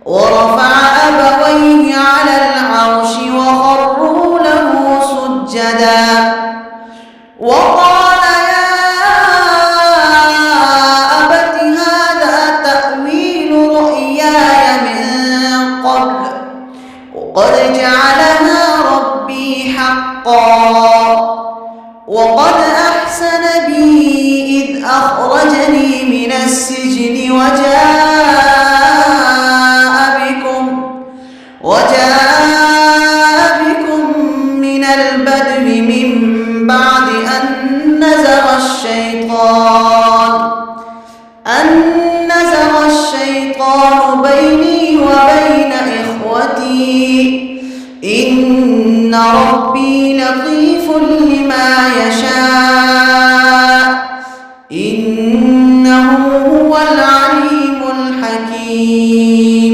ورفع أبويه على العرش وخروا له سجدا وقال يا أبت هذا تأويل رؤياي من قبل وقد جعلها ربي حقا وقد أحسن بي إذ أخرجني من السجن وجاء بكم من البدو من بعد أن نزغ الشيطان بيني وبين إخوتي إن ربي لطيف لما يشاء إنه هو العليم الحكيم.